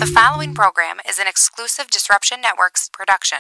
The following program is an exclusive Disruption Networks production.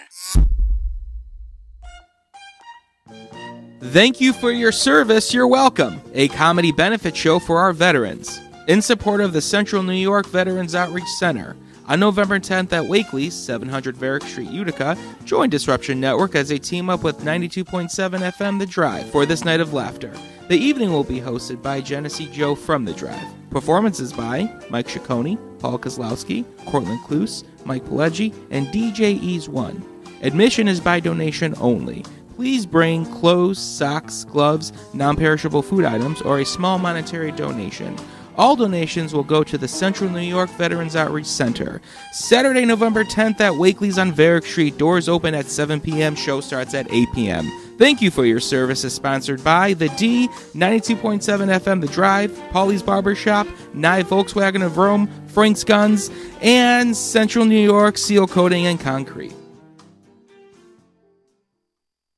Thank you for your service, you're welcome. A comedy benefit show for our veterans. In support of the Central New York Veterans Outreach Center. On November 10th at Wakely's, 700 Varick Street, Utica, join Disruption Network as they team up with 92.7 FM The Drive for this night of laughter. The evening will be hosted by Genesee Joe from The Drive. Performances by Mike Ciccone, Paul Kozlowski, Cortland Kloos, Mike Pileggi, and DJ Ease One. Admission is by donation only. Please bring clothes, socks, gloves, non-perishable food items, or a small monetary donation. All donations will go to the Central New York Veterans Outreach Center. Saturday, November 10th at Wakely's on Varick Street. Doors open at 7 p.m. Show starts at 8 p.m. Thank you for your service is sponsored by The D, 92.7 FM The Drive, Paulie's Barbershop, NYE Volkswagen of Rome, Frank's Guns, and Central New York Seal Coating and Concrete.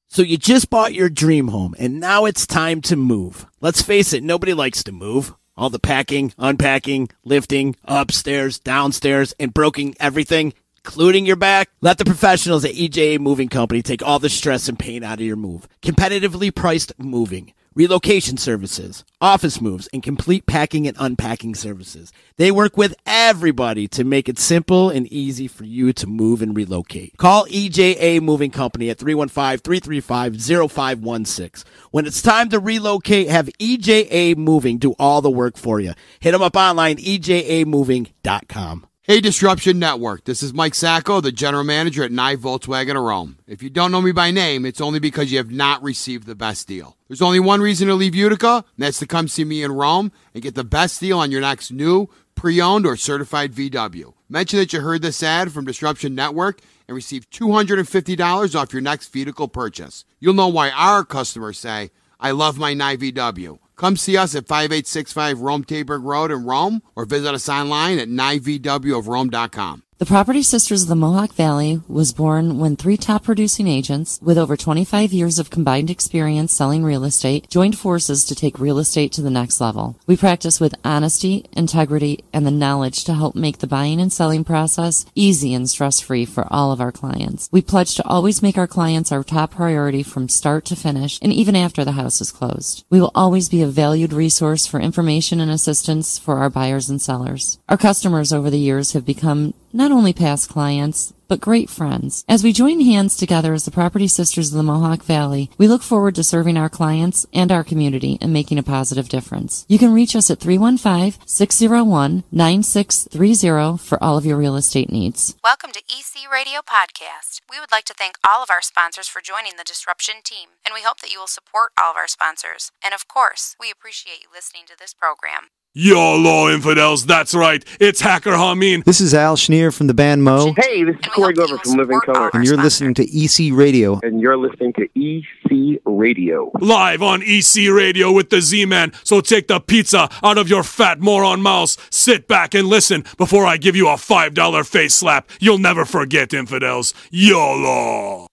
So you just bought your dream home, and now it's time to move. Let's face it, nobody likes to move. All the packing, unpacking, lifting, upstairs, downstairs, and broking everything, including your back. Let the professionals at EJA Moving Company take all the stress and pain out of your move. Competitively priced moving, relocation services, office moves, and complete packing and unpacking services. They work with everybody to make it simple and easy for you to move and relocate. Call EJA Moving Company at 315-335-0516. When it's time to relocate, have EJA Moving do all the work for you. Hit them up online, ejamoving.com. Hey, Disruption Network. This is Mike Sacco, the general manager at NYE Volkswagen of Rome. If you don't know me by name, it's only because you have not received the best deal. There's only one reason to leave Utica, and that's to come see me in Rome and get the best deal on your next new, pre-owned, or certified VW. Mention that you heard this ad from Disruption Network and receive $250 off your next vehicle purchase. You'll know why our customers say, I love my NYE VW. Come see us at 5865 Rome Taberg Road in Rome or visit us online at nyevwofrome.com. The Property Sisters of the Mohawk Valley was born when three top producing agents with over 25 years of combined experience selling real estate joined forces to take real estate to the next level. We practice with honesty, integrity, and the knowledge to help make the buying and selling process easy and stress-free for all of our clients. We pledge to always make our clients our top priority from start to finish and even after the house is closed. We will always be a valued resource for information and assistance for our buyers and sellers. Our customers over the years have become not only past clients, but great friends. As we join hands together as the Property Sisters of the Mohawk Valley, we look forward to serving our clients and our community and making a positive difference. You can reach us at 315-601-9630 for all of your real estate needs. Welcome to EC Radio Podcast. We would like to thank all of our sponsors for joining the Disruption team, and we hope that you will support all of our sponsors. And of course, we appreciate you listening to this program. YOLO, infidels, that's right. It's Hacker Hameen. This is Al Schneer from the band Mo. Hey, this is Corey Glover from Living Color. And you're listening to EC Radio. And you're listening to EC Radio. Live on EC Radio with the Z-Man. So take the pizza out of your fat moron mouths. Sit back and listen before I give you a $5 face slap. You'll never forget, infidels. YOLO.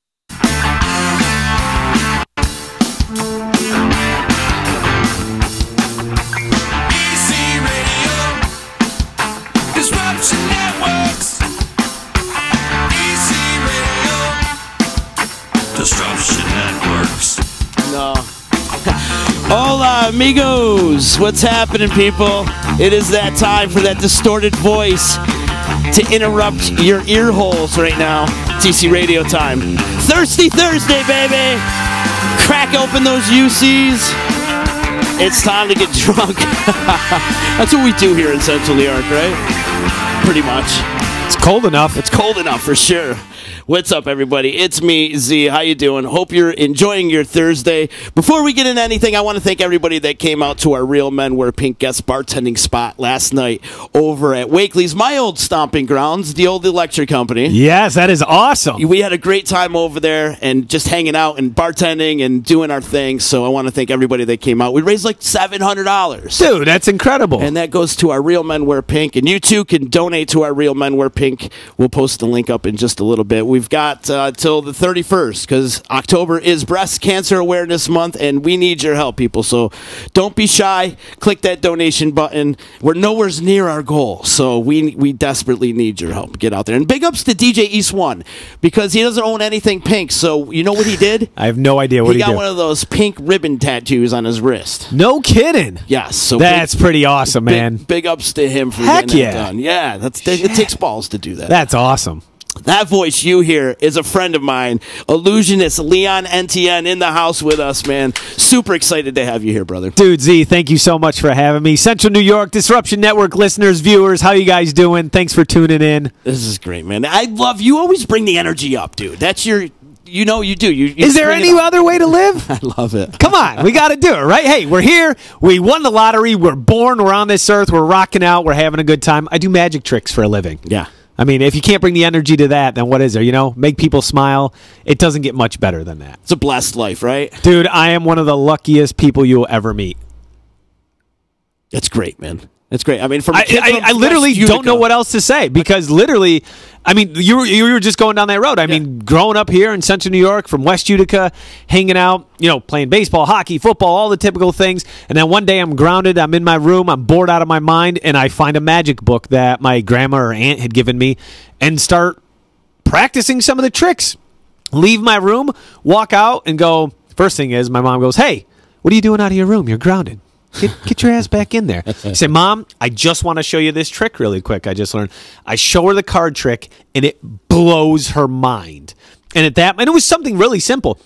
Disruption Networks. No. Hola, amigos. What's happening, people? It is that time for that distorted voice to interrupt your ear holes right now. TC Radio time. Thirsty Thursday, baby. Crack open those UCs. It's time to get drunk. That's what we do here in Central New York, right? Pretty much. It's cold enough. It's cold enough for sure. What's up, everybody? It's me, Z. How you doing? Hope you're enjoying your Thursday. Before we get into anything, I want to thank everybody that came out to our Real Men Wear Pink guest bartending spot last night over at Wakely's, my old stomping grounds, the old electric company. Yes, that is awesome. We had a great time over there and just hanging out and bartending and doing our thing. So I want to thank everybody that came out. We raised like $700. Dude, that's incredible. And that goes to our Real Men Wear Pink. And you too can donate to our Real Men Wear Pink pink. We'll post the link up in just a little bit. We've got till the 31st because October is Breast Cancer Awareness Month, and we need your help, people. So don't be shy. Click that donation button. We're nowhere near our goal, so we desperately need your help. Get out there. And big ups to DJ East One because he doesn't own anything pink. So you know what he did? I have no idea what he did. He got one of those pink ribbon tattoos on his wrist. No kidding. Yes. So that's pretty awesome, man. Big ups to him for Heck getting that done. Yeah, it takes balls to do that. That's awesome. That voice you hear is a friend of mine, Illusionist Leon Etienne, in the house with us, man. Super excited to have you here, brother. Dude, Z, thank you so much for having me. Central New York Disruption Network listeners, viewers, how you guys doing? Thanks for tuning in. This is great, man. I love you. Always bring the energy up, dude. That's your... You know you do. Is there any other way to live? I love it. Come on. We got to do it, right? Hey, we're here. We won the lottery. We're born. We're on this earth. We're rocking out. We're having a good time. I do magic tricks for a living. Yeah. I mean, if you can't bring the energy to that, then what is there? You know, make people smile. It doesn't get much better than that. It's a blessed life, right? Dude, I am one of the luckiest people you'll ever meet. That's great, man. That's great. I mean, I literally don't know what else to say because literally, I mean, you were just going down that road. I mean, growing up here in Central New York from West Utica, hanging out, you know, playing baseball, hockey, football, all the typical things. And then one day I'm grounded. I'm in my room. I'm bored out of my mind. And I find a magic book that my grandma or aunt had given me and start practicing some of the tricks. Leave my room, walk out and go. First thing is my mom goes, "Hey, what are you doing out of your room? You're grounded. Get your ass back in there." I say, "Mom, I just want to show you this trick really quick. I just learned." I show her the card trick, and it blows her mind. And it was something really simple.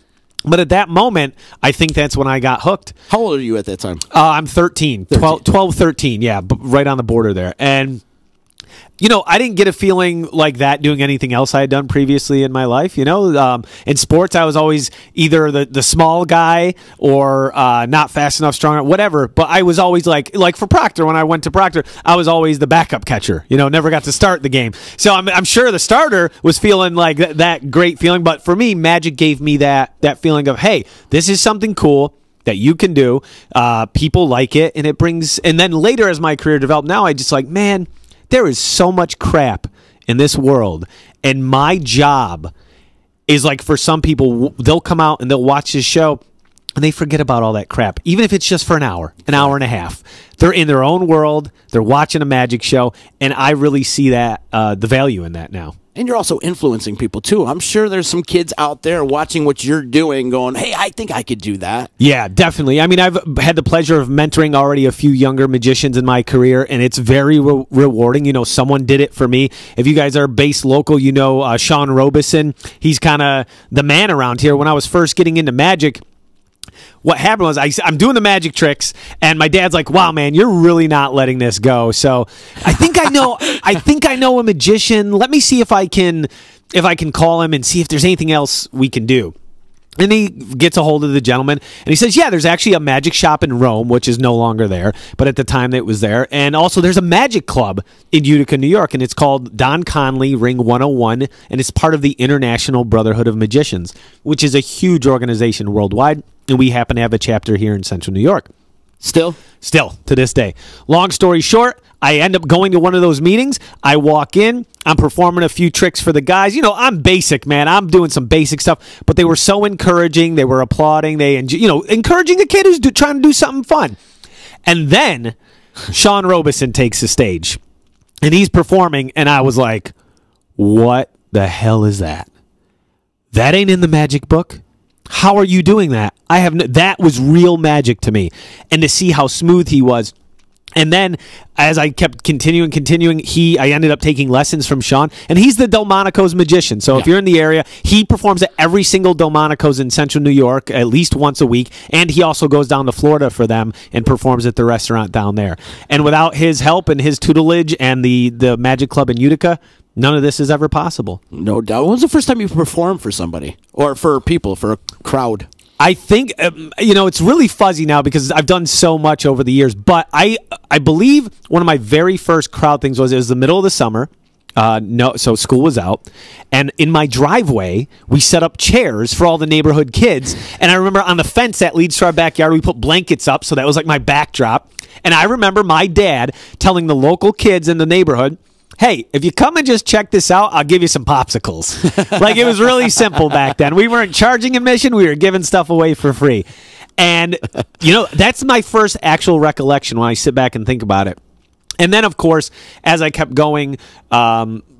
But at that moment, I think that's when I got hooked. How old are you at that time? I'm 13. 12, 13, yeah, right on the border there. And you know, I didn't get a feeling like that doing anything else I had done previously in my life. You know, in sports, I was always either the small guy or not fast enough, strong enough, whatever. But I was always like for Proctor, when I went to Proctor, I was always the backup catcher. You know, never got to start the game. So I'm sure the starter was feeling like that great feeling. But for me, magic gave me that feeling of, hey, this is something cool that you can do. People like it, and it brings. And then later, as my career developed, now I just like, man, there is so much crap in this world, and my job is like, for some people, they'll come out and they'll watch this show and they forget about all that crap, even if it's just for an hour and a half. They're in their own world. They're watching a magic show, and I really see that the value in that now. And you're also influencing people, too. I'm sure there's some kids out there watching what you're doing going, hey, I think I could do that. Yeah, definitely. I mean, I've had the pleasure of mentoring already a few younger magicians in my career, and it's very rewarding. You know, someone did it for me. If you guys are based local, you know Sean Robeson. He's kind of the man around here. When I was first getting into magic, what happened was I'm doing the magic tricks, and my dad's like, "Wow, man, you're really not letting this go." So I think I know a magician. Let me see if I can call him and see if there's anything else we can do. And he gets a hold of the gentleman, and he says, yeah, there's actually a magic shop in Rome, which is no longer there, but at the time it was there. And also there's a magic club in Utica, New York, and it's called Don Conley Ring 101, and it's part of the International Brotherhood of Magicians, which is a huge organization worldwide, and we happen to have a chapter here in Central New York. Still, to this day. Long story short, I end up going to one of those meetings. I walk in. I'm performing a few tricks for the guys. You know, I'm basic, man. I'm doing some basic stuff. But they were so encouraging. They were applauding. Encouraging the kid who's trying to do something fun. And then Sean Robeson takes the stage. And he's performing. And I was like, what the hell is that? That ain't in the magic book. How are you doing that? That was real magic to me. And to see how smooth he was. And then as I kept continuing, I ended up taking lessons from Sean. And he's the Delmonico's magician. So if you're in the area, he performs at every single Delmonico's in Central New York at least once a week. And he also goes down to Florida for them and performs at the restaurant down there. And without his help and his tutelage and the Magic Club in Utica, none of this is ever possible. No doubt. When was the first time you performed for somebody? Or for people, for a crowd? I think, it's really fuzzy now because I've done so much over the years. But I believe one of my very first crowd things was the middle of the summer. So school was out. And in my driveway, we set up chairs for all the neighborhood kids. And I remember on the fence that leads to our backyard, we put blankets up. So that was like my backdrop. And I remember my dad telling the local kids in the neighborhood, hey, if you come and just check this out, I'll give you some popsicles. Like, it was really simple back then. We weren't charging admission. We were giving stuff away for free. And, that's my first actual recollection when I sit back and think about it. And then, of course, as I kept going,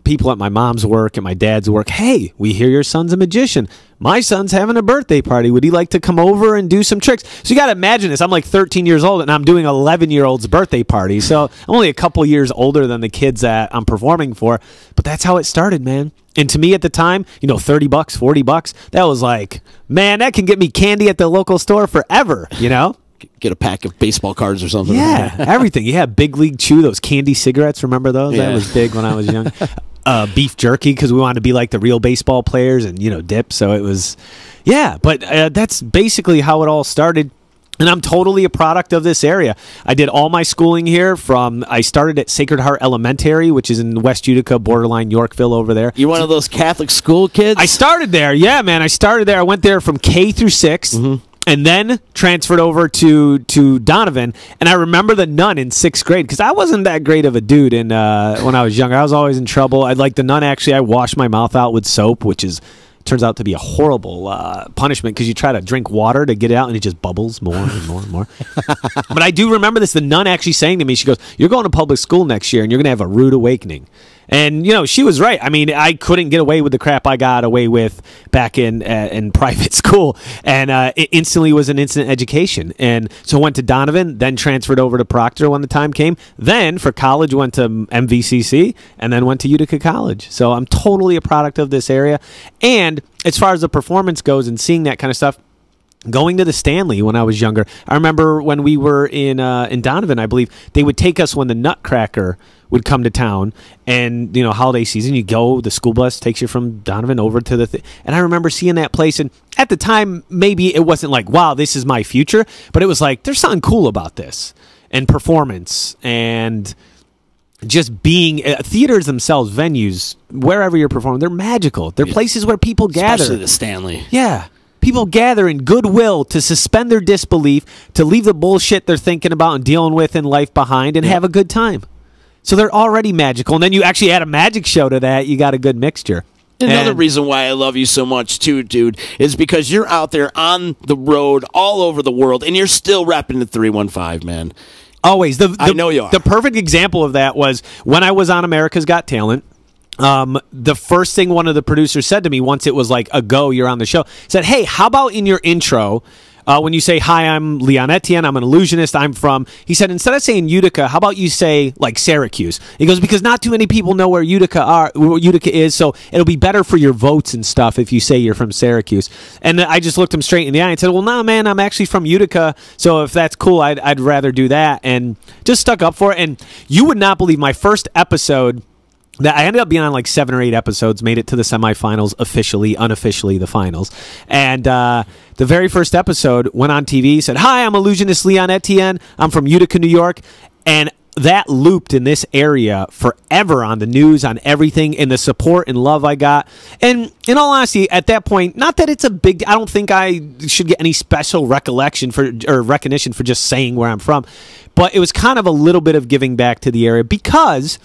people at my mom's work and my dad's work, hey, we hear your son's a magician. My son's having a birthday party. Would he like to come over and do some tricks? So you got to imagine this. I'm like 13 years old, and I'm doing an 11-year-old's birthday party. So I'm only a couple years older than the kids that I'm performing for. But that's how it started, man. And to me at the time, $30, $40, that was like, man, that can get me candy at the local store forever, Get a pack of baseball cards or something. Yeah, everything. Yeah, Big League Chew, those candy cigarettes. Remember those? Yeah. That was big when I was young. Beef jerky, because we wanted to be like the real baseball players, and dip. So it was, but that's basically how it all started. And I'm totally a product of this area. I did all my schooling here I started at Sacred Heart Elementary, which is in West Utica, borderline Yorkville over there. You one of those Catholic school kids? I started there. Yeah, man. I started there. I went there from K through 6. Mm-hmm. And then transferred over to Donovan. And I remember the nun in 6th grade, because I wasn't that great of a dude when I was younger. I was always in trouble. I like the nun, actually, I washed my mouth out with soap, which turns out to be a horrible punishment, because you try to drink water to get it out, and it just bubbles more and more and more. But I do remember this, the nun actually saying to me, she goes, you're going to public school next year, and you're going to have a rude awakening. And, she was right. I mean, I couldn't get away with the crap I got away with back in private school. And it instantly was an instant education. And so I went to Donovan, then transferred over to Proctor when the time came. Then for college, went to MVCC, and then went to Utica College. So I'm totally a product of this area. And as far as the performance goes and seeing that kind of stuff, going to the Stanley when I was younger. I remember when we were in Donovan, I believe, they would take us when the Nutcracker would come to town, and holiday season, you go, the school bus takes you from Donovan over to the and I remember seeing that place, and at the time maybe it wasn't like, wow, this is my future, but it was like, there's something cool about this, and performance, and just being theaters themselves, venues, wherever you're performing, they're magical. They're places where people gather. Especially the Stanley. Yeah. People gather in goodwill to suspend their disbelief, to leave the bullshit they're thinking about and dealing with in life behind, and have a good time. So they're already magical. And then you actually add a magic show to that, you got a good mixture. Another reason why I love you so much, too, dude, is because you're out there on the road all over the world, and you're still repping the 315, man. Always. I know you are. The perfect example of that was when I was on America's Got Talent. The first thing one of the producers said to me once it was like a go, you're on the show, said, hey, how about in your intro, when you say, hi, I'm Leon Etienne, I'm an illusionist, he said, instead of saying Utica, how about you say like Syracuse? He goes, because not too many people know where Utica is, so it'll be better for your votes and stuff if you say you're from Syracuse. And I just looked him straight in the eye and said, well, no, man, I'm actually from Utica, so if that's cool, I'd rather do that, and just stuck up for it. And you would not believe my first episode, that I ended up being on like 7 or 8 episodes, made it to the semifinals, officially, unofficially the finals. And the very first episode went on TV, said, hi, I'm Illusionist Leon Etienne. I'm from Utica, New York. And that looped in this area forever on the news, on everything, and the support and love I got. And in all honesty, at that point, not that it's a big, I don't think I should get any special recognition for just saying where I'm from, but it was kind of a little bit of giving back to the area, because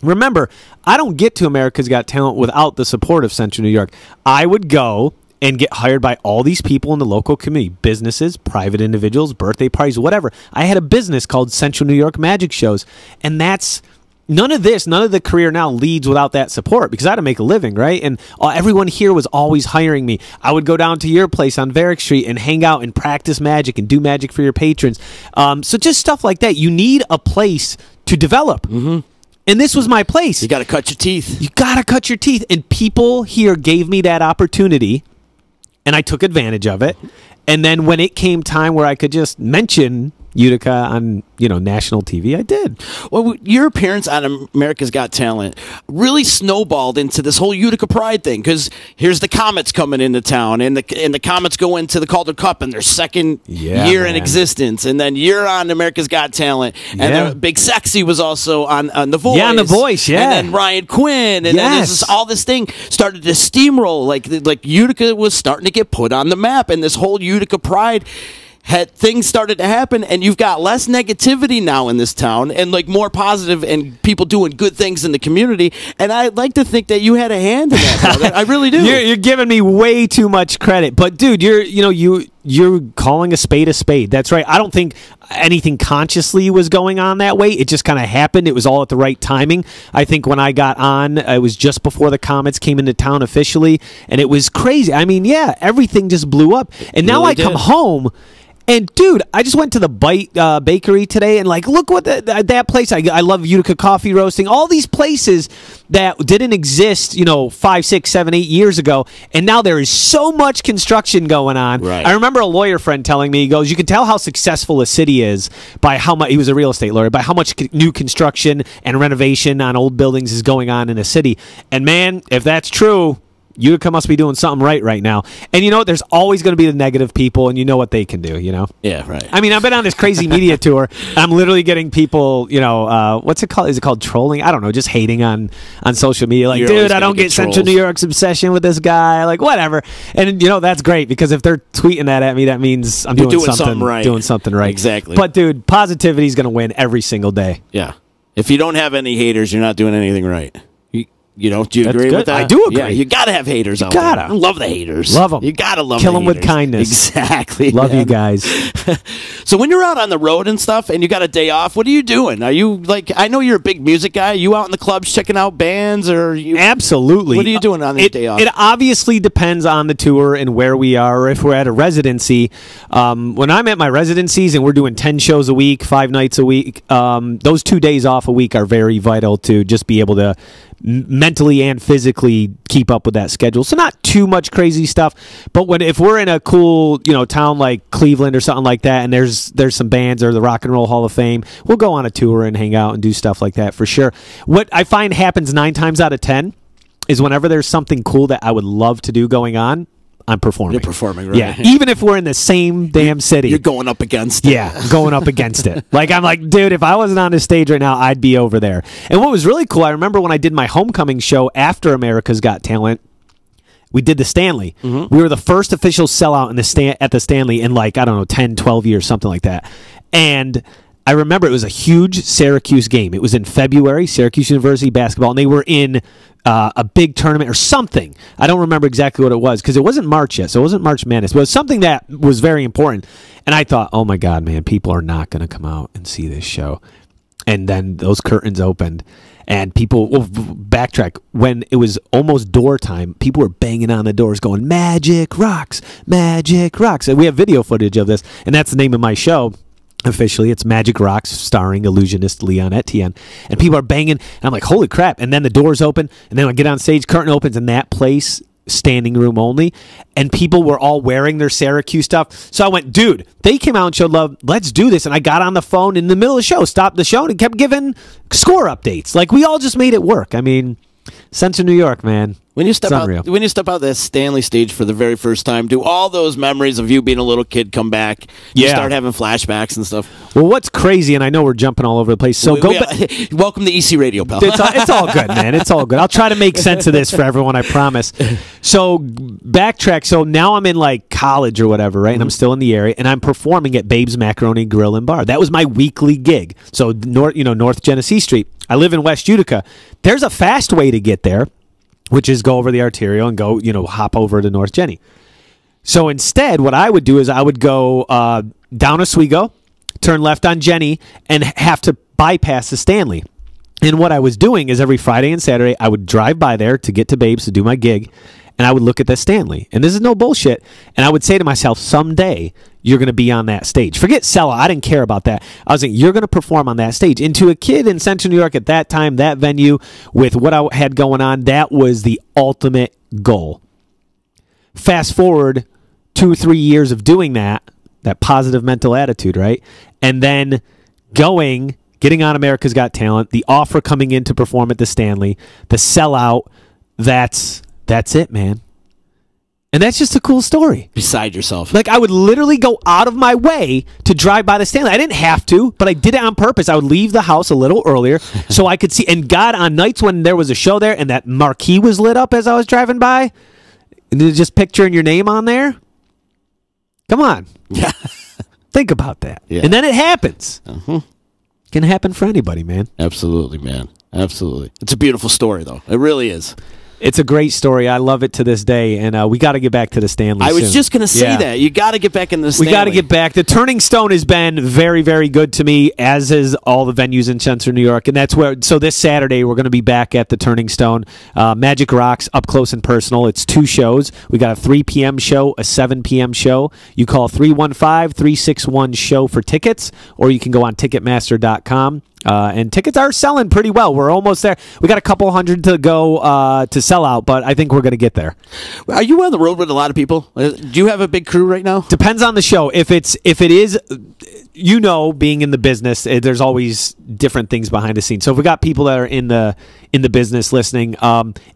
remember, I don't get to America's Got Talent without the support of Central New York. I would go and get hired by all these people in the local community, businesses, private individuals, birthday parties, whatever. I had a business called Central New York Magic Shows, and none of the career now leads without that support, because I had to make a living, right? And everyone here was always hiring me. I would go down to your place on Varick Street and hang out and practice magic and do magic for your patrons. So just stuff like that. You need a place to develop. Mm-hmm. And this was my place. You got to cut your teeth. You got to cut your teeth. And people here gave me that opportunity, and I took advantage of it. And then when it came time where I could just mention Utica on, national TV, I did. Well, your appearance on America's Got Talent really snowballed into this whole Utica Pride thing, because here's the Comets coming into town, and the Comets go into the Calder Cup in their second year in existence, and then you're on America's Got Talent, and Big Sexy was also on The Voice. Yeah, on The Voice, yeah. And then Ryan Quinn, and then all this thing started to steamroll, like Utica was starting to get put on the map, and this whole Utica Pride. things started to happen, and you've got less negativity now in this town, and like more positive, and people doing good things in the community. And I'd like to think that you had a hand in that, brother. I really do. You're giving me way too much credit, but dude, you're calling a spade a spade. That's right. I don't think anything consciously was going on that way. It just kind of happened. It was all at the right timing. I think when I got on, it was just before the Comets came into town officially, and it was crazy. I mean, yeah, everything just blew up. And now I come home, and dude, I just went to the Bite Bakery today, and like, look what that place. I love Utica coffee roasting. All these places that didn't exist, 5, 6, 7, 8 years ago, and now there is so much construction going on. Right. I remember a lawyer friend telling me, he goes, you can tell how successful a city is by how much. He was a real estate lawyer, by how much new construction and renovation on old buildings is going on in a city. And man, if that's true, Utica must be doing something right now. And there's always going to be the negative people, and you know what they can do, Yeah, right. I mean, I've been on this crazy media tour. I'm literally getting people, what's it called? Is it called trolling? I don't know, just hating on social media. Like, dude, I don't get Central New York's obsession with this guy. Like, whatever. And, that's great, because if they're tweeting that at me, that means I'm doing something right. Doing something right. Exactly. But, dude, positivity is going to win every single day. Yeah. If you don't have any haters, you're not doing anything right. Do you agree with that? I do agree. Yeah, you got to have haters out there. I love the haters. Love them. You got to love Kill them with kindness. Exactly. Love you guys. So when you're out on the road and stuff and you got a day off, what are you doing? Are you I know you're a big music guy. Are you out in the clubs checking out bands? Or Absolutely. What are you doing on the day off? It obviously depends on the tour and where we are. If we're at a residency, when I'm at my residencies and we're doing 10 shows a week, 5 nights a week, those 2 days off a week are very vital to just be able to mentally and physically keep up with that schedule. So not too much crazy stuff, but if we're in a cool town like Cleveland or something like that, and there's some bands or the Rock and Roll Hall of Fame, we'll go on a tour and hang out and do stuff like that for sure. What I find happens 9 times out of 10 is whenever there's something cool that I would love to do going on, I'm performing. You're performing, right? Yeah, even if we're in the same damn city. You're going up against it. Yeah, going up against it. Like, I'm like, dude, if I wasn't on this stage right now, I'd be over there. And what was really cool, I remember when I did my homecoming show after America's Got Talent, we did the Stanley. Mm-hmm. We were the first official sellout at the Stanley in 10, 12 years, something like that. And I remember it was a huge Syracuse game. It was in February, Syracuse University basketball, and they were in a big tournament or something. I don't remember exactly what it was because it wasn't March yet, so it wasn't March Madness, but it was something that was very important. And I thought, oh my God, man, people are not going to come out and see this show. And then those curtains opened, and people, backtrack, when it was almost door time, people were banging on the doors going, Magic Rocks, Magic Rocks. And we have video footage of this, and that's the name of my show. Officially, it's Magic Rocks, starring Illusionist Leon Etienne. And people are banging, and I'm like, holy crap. And then the doors open, and then I get on stage, curtain opens, and that place, standing room only, and people were all wearing their Syracuse stuff. So I went, dude, they came out and showed love. Let's do this. And I got on the phone in the middle of the show, stopped the show, and kept giving score updates. Like, we all just made it work. I mean, Central New York, man. When you step out that Stanley stage for the very first time, do all those memories of you being a little kid come back? You start having flashbacks and stuff. Well, what's crazy, and I know we're jumping all over the place. So welcome to EC Radio, pal. It's all good, man. It's all good. I'll try to make sense of this for everyone, I promise. So backtrack. So now I'm in college or whatever, right? And I'm still in the area, and I'm performing at Babe's Macaroni Grill and Bar. That was my weekly gig. So North Genesee Street. I live in West Utica. There's a fast way to get there, which is go over the arterial and go, hop over to North Jenny. So instead, what I would do is I would go down Oswego, turn left on Jenny, and have to bypass the Stanley. And what I was doing is every Friday and Saturday, I would drive by there to get to Babes to do my gig, and I would look at the Stanley. And this is no bullshit. And I would say to myself, someday you're going to be on that stage. Forget sellout. I didn't care about that. I was like, you're going to perform on that stage. And to a kid in Central New York at that time, that venue, with what I had going on, that was the ultimate goal. Fast forward 2 or 3 years of doing that positive mental attitude, right? And then getting on America's Got Talent, the offer coming in to perform at the Stanley, the sellout, that's it, man. And that's just a cool story. Beside yourself. I would literally go out of my way to drive by the Stanley. I didn't have to, but I did it on purpose. I would leave the house a little earlier so I could see. And God, on nights when there was a show there and that marquee was lit up as I was driving by, and just picturing your name on there. Come on. Yeah. Think about that. Yeah. And then it happens. Uh-huh. Can happen for anybody, man. Absolutely, man. Absolutely. It's a beautiful story, though. It really is. It's a great story. I love it to this day, and we got to get back to the Stanley I was soon. just going to say that. You got to get back in the Stanley. We got to get back. The Turning Stone has been very, very good to me, as is all the venues in Central New York, and that's where. So this Saturday we're going to be back at the Turning Stone. Magic Rocks, up close and personal. It's 2 shows. We got a 3 p.m. show, a 7 p.m. show. You call 315-361-SHOW for tickets, or you can go on Ticketmaster.com. And tickets are selling pretty well. We're almost there. We got a couple hundred to go to sell out, but I think we're going to get there. Are you on the road with a lot of people? Do you have a big crew right now? Depends on the show. If it is, being in the business, there's always different things behind the scenes. So if we got people that are in the business listening,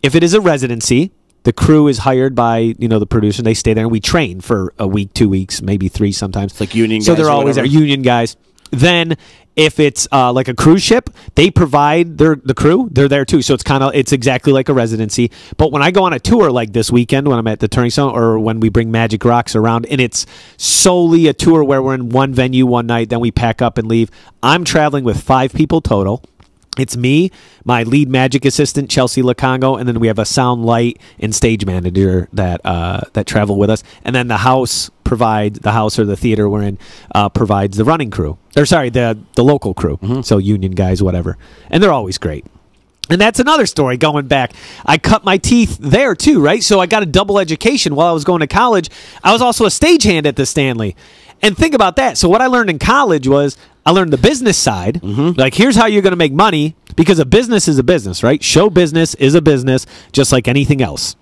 if it is a residency, the crew is hired by the producer. They stay there and we train for a week, 2 weeks, maybe 3 sometimes. It's like union guys. So they're always there, union guys. Then if it's like a cruise ship, they provide the crew. They're there too. So it's exactly like a residency. But when I go on a tour like this weekend, when I'm at the Turning Stone, or when we bring Magic Rocks around, and it's solely a tour where we're in one venue one night, then we pack up and leave. I'm traveling with 5 people total. It's me, my lead magic assistant, Chelsea Lacongo, and then we have a sound, light, and stage manager that travel with us. And then the house or the theater we're in provides the running crew. Or sorry, the local crew. Mm-hmm. So union guys, whatever. And they're always great. And that's another story going back. I cut my teeth there too, right? So I got a double education while I was going to college. I was also a stagehand at the Stanley. And think about that. So what I learned in college was I learned the business side. Mm-hmm. Like, here's how you're going to make money, because a business is a business, right? Show business is a business, just like anything else.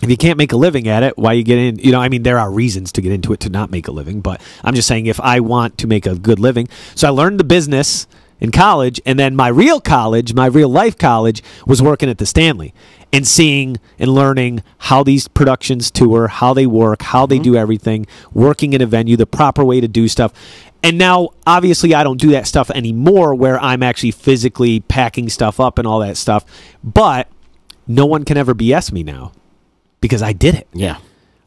If you can't make a living at it, why you get in? There are reasons to get into it to not make a living. But I'm just saying, if I want to make a good living. So I learned the business in college, and then my real life college was working at the Stanley and seeing and learning how these productions tour, how they work, how they do everything, working in a venue, the proper way to do stuff. And now, obviously, I don't do that stuff anymore where I'm actually physically packing stuff up and all that stuff. But no one can ever BS me now because I did it. Yeah.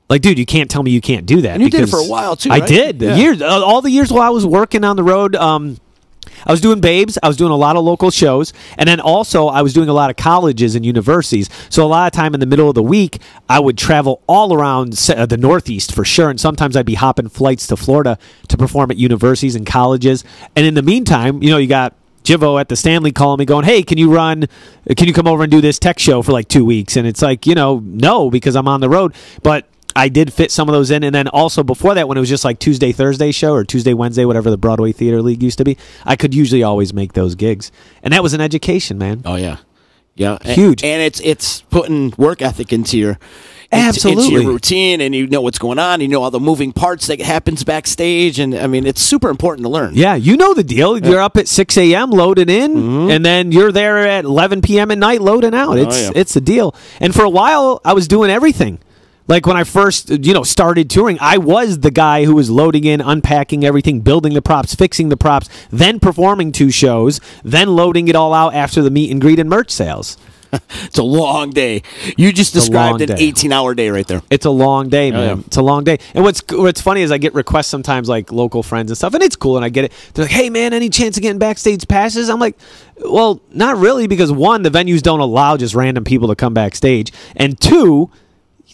Like, dude, you can't tell me you can't do that. And you did it for a while, too, right? I did. Yeah. All the years while I was working on the road, I was doing Babes. I was doing a lot of local shows. And then also I was doing a lot of colleges and universities. So a lot of time in the middle of the week, I would travel all around the Northeast for sure. And sometimes I'd be hopping flights to Florida to perform at universities and colleges. And in the meantime, you got Jivo at the Stanley calling me going, hey, can you come over and do this tech show for like 2 weeks? And it's like, no, because I'm on the road. But I did fit some of those in. And then also before that, when it was just like Tuesday, Thursday show, or Tuesday, Wednesday, whatever the Broadway Theater League used to be, I could usually always make those gigs. And that was an education, man. Oh, yeah. Yeah. Huge. And it's putting work ethic into your routine, and you know what's going on. You know all the moving parts that happens backstage. And, I mean, it's super important to learn. Yeah, you know the deal. You're up at 6 a.m. loading in, and then you're there at 11 p.m. at night loading out. It's a deal. And for a while, I was doing everything. Like when I first, started touring, I was the guy who was loading in, unpacking everything, building the props, fixing the props, then performing 2 shows, then loading it all out after the meet and greet and merch sales. It's a long day. You just described an 18-hour day right there. It's a long day, man. Yeah. It's a long day. And what's funny is I get requests sometimes, like local friends and stuff, and it's cool, and I get it. They're like, hey, man, any chance of getting backstage passes? I'm like, well, not really, because 1, the venues don't allow just random people to come backstage, and 2,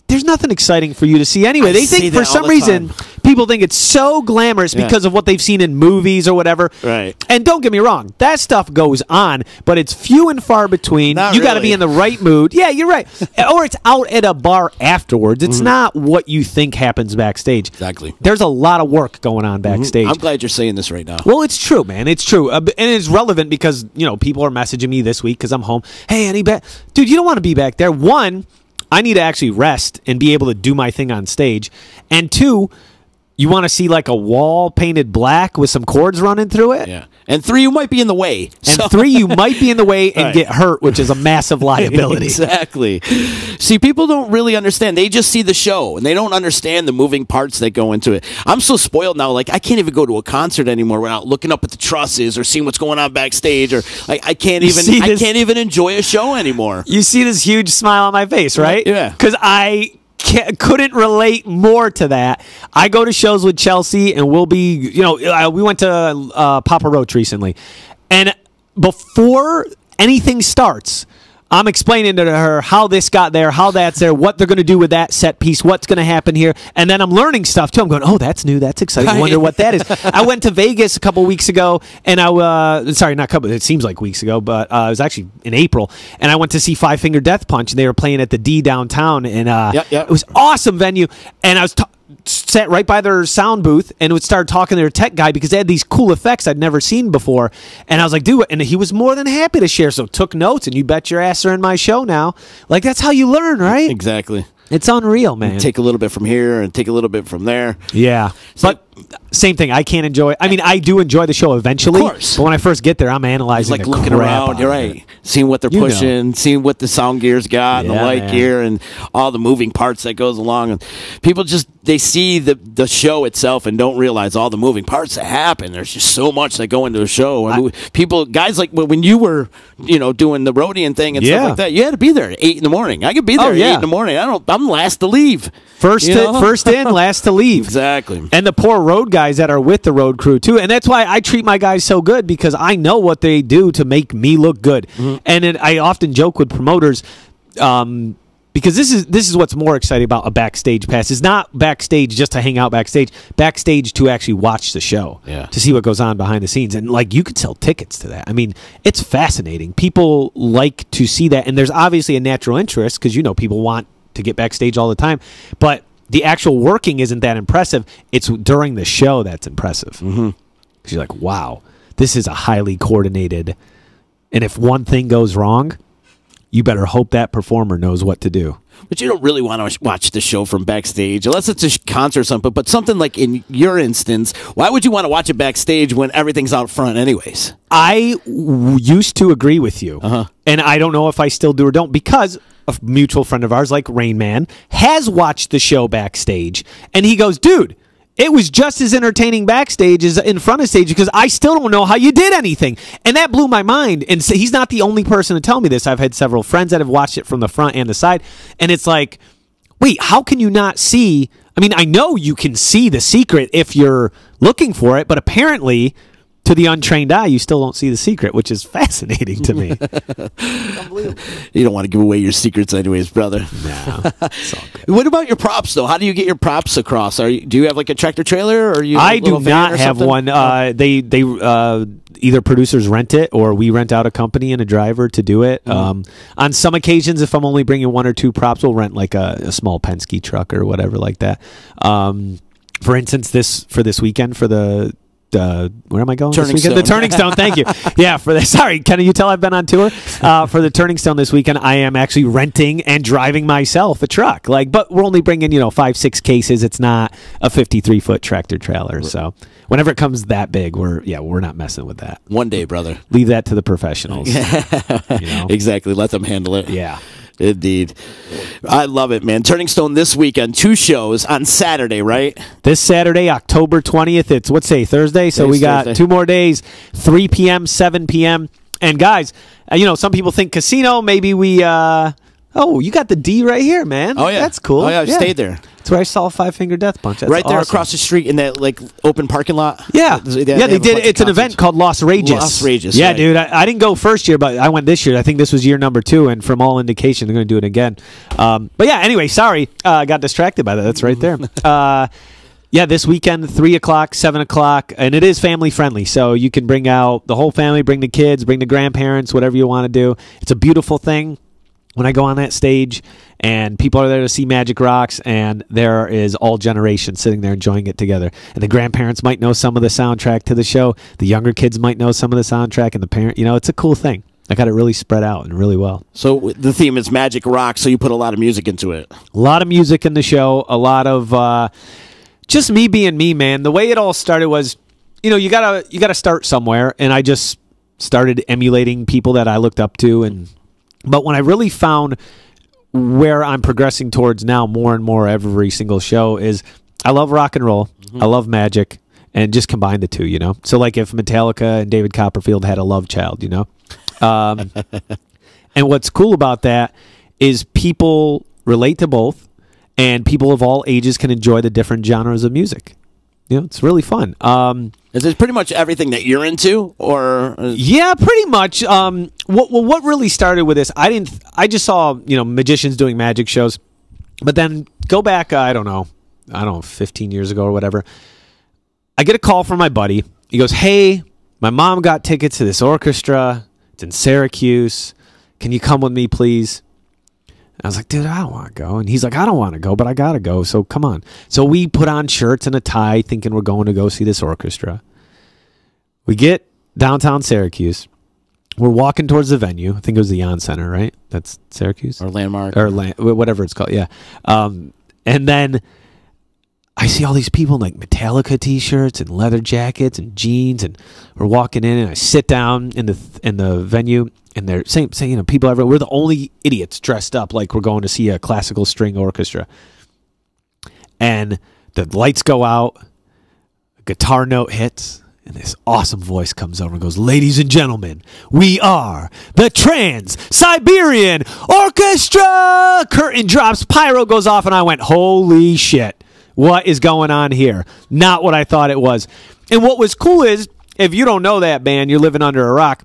there's nothing exciting for you to see anyway. They think for some reason people think it's so glamorous because of what they've seen in movies or whatever. Right. And don't get me wrong, that stuff goes on, but it's few and far between. You got to be in the right mood. Yeah, you're right. Or it's out at a bar afterwards. It's not what you think happens backstage. Exactly. There's a lot of work going on backstage. I'm glad you're saying this right now. Well, it's true, man. It's true. And it's relevant because, people are messaging me this week because I'm home. Hey, dude, you don't want to be back there. 1, I need to actually rest and be able to do my thing on stage. And 2, you want to see like a wall painted black with some cords running through it? Yeah. And 3, you might be in the way. And 3, you might be in the way and get hurt, which is a massive liability. Exactly. See, people don't really understand. They just see the show, and they don't understand the moving parts that go into it. I'm so spoiled now. Like, I can't even go to a concert anymore without looking up at the trusses or seeing what's going on backstage. Or I can't even enjoy a show anymore. You see this huge smile on my face, right? Yeah. Because I couldn't relate more to that. I go to shows with Chelsea, and we'll be, we went to Papa Roach recently, and before anything starts, I'm explaining to her how this got there, how that's there, what they're going to do with that set piece, what's going to happen here. And then I'm learning stuff, too. I'm going, oh, that's new. That's exciting. I wonder what that is. I went to Vegas a couple weeks ago, and it seems like weeks ago, but it was actually in April. And I went to see Five Finger Death Punch, and they were playing at the D downtown. And it was awesome venue. And I was sat right by their sound booth and would start talking to their tech guy because they had these cool effects I'd never seen before. And I was like, dude, and he was more than happy to share. So took notes, and you bet your ass are in my show now. Like, that's how you learn, right? Exactly. It's unreal, man. Take a little bit from here and take a little bit from there. Yeah. But same thing. I can't enjoy. I mean, I do enjoy the show eventually. Of course. But when I first get there, I'm analyzing like looking around. You're right. Seeing what they're pushing, seeing what the sound gear's got, and the light gear, and all the moving parts that goes along. And people they see the show itself and don't realize all the moving parts that happen. There's just so much that go into a show. I mean, guys like when you were, doing the roadie thing and stuff like that, you had to be there at 8 in the morning. I could be there at 8 in the morning. I'm last to leave. First in, last to leave. Exactly. And the poor road guys that are with the road crew, too. And that's why I treat my guys so good, because I know what they do to make me look good. Mm-hmm. And I often joke with promoters, because this is what's more exciting about a backstage pass. It's not backstage just to hang out backstage to actually watch the show, to see what goes on behind the scenes. And, you could sell tickets to that. I mean, it's fascinating. People like to see that. And there's obviously a natural interest because, people want to get backstage all the time. But the actual working isn't that impressive. It's during the show that's impressive. Mm-hmm. You're like, wow, this is a highly coordinated. And if one thing goes wrong, you better hope that performer knows what to do. But you don't really want to watch the show from backstage, unless it's a concert or something. But something like in your instance, why would you want to watch it backstage when everything's out front anyways? I used to agree with you. And I don't know if I still do or don't, because a mutual friend of ours, like Rain Man, has watched the show backstage. And he goes, dude, it was just as entertaining backstage as in front of stage, because I still don't know how you did anything. And that blew my mind. And so he's not the only person to tell me this. I've had several friends that have watched it from the front and the side. And it's like, wait, how can you not see? I mean, I know you can see the secret if you're looking for it, but apparently, to the untrained eye, you still don't see the secret, which is fascinating to me. Unbelievable. You don't want to give away your secrets anyways, brother. No. It's all good. What about your props, though? How do you get your props across? Do you have like a tractor trailer? Or I do not have one. They either producers rent it or we rent out a company and a driver to do it. Mm-hmm. On some occasions, if I'm only bringing one or two props, we'll rent like a small Penske truck or whatever like that. For instance, this weekend for the where am I going this weekend? The Turning Stone, thank you. Yeah, sorry, can you tell I've been on tour? For the Turning Stone this weekend, I am actually renting and driving myself a truck. But we're only bringing 5-6 cases. It's not a 53-foot tractor trailer. So whenever it comes that big, we're not messing with that. One day, brother. Leave that to the professionals. Exactly. Let them handle it. Yeah. Indeed. I love it, man. Turning Stone this weekend, 2 shows on Saturday, right? This Saturday, October 20th. It's, Thursday? So we got Thursday. 2 more days, 3 p.m., 7 p.m. And guys, some people think casino, maybe we, you got the D right here, man. Oh, yeah. That's cool. Oh, yeah, I've stayed there. That's where I saw Five Finger Death Punch. That's right there awesome. Across the street in that open parking lot. Yeah, they did. It's an event called Los Rages. Yeah, right. Dude, I didn't go first year, but I went this year. I think this was year number 2, and from all indication, they're going to do it again. But yeah, anyway, sorry, I got distracted by that. That's right there. This weekend, 3 o'clock, 7 o'clock, and it is family friendly, so you can bring out the whole family, bring the kids, bring the grandparents, whatever you want to do. It's a beautiful thing. When I go on that stage and people are there to see Magic Rocks, and there is all generations sitting there enjoying it together. And the grandparents might know some of the soundtrack to the show. The younger kids might know some of the soundtrack, and the parent, it's a cool thing. I got it really spread out and really well. So the theme is Magic Rocks, so you put a lot of music into it. A lot of music in the show, a lot of just me being me, man. The way it all started was, you gotta start somewhere, and I just started emulating people that I looked up to. But when I really found where I'm progressing towards now more and more every single show is I love rock and roll. Mm-hmm. I love magic, and just combine the two, So like if Metallica and David Copperfield had a love child, And what's cool about that is people relate to both, and people of all ages can enjoy the different genres of music. It's really fun. Is it pretty much everything that you're into, or? Yeah, pretty much. What really started with this? I just saw magicians doing magic shows, but then go back. I don't know, 15 years ago or whatever. I get a call from my buddy. He goes, "Hey, my mom got tickets to this orchestra. It's in Syracuse. Can you come with me, please?" I was like, "Dude, I don't want to go." And he's like, "I don't want to go, but I got to go, so come on." So we put on shirts and a tie thinking we're going to go see this orchestra. We get downtown Syracuse. We're walking towards the venue. I think it was the Yon Center, right? That's Syracuse? Or Landmark. Or whatever it's called, yeah. And then I see all these people in like Metallica t-shirts and leather jackets and jeans, and we're walking in, and I sit down in the venue, and they're saying people everywhere. We're the only idiots dressed up like we're going to see a classical string orchestra. And the lights go out, a guitar note hits, and this awesome voice comes over and goes, "Ladies and gentlemen, we are the Trans-Siberian Orchestra!" Curtain drops, pyro goes off, and I went, "Holy shit. What is going on here?" Not what I thought it was. And what was cool is, if you don't know that band, you're living under a rock.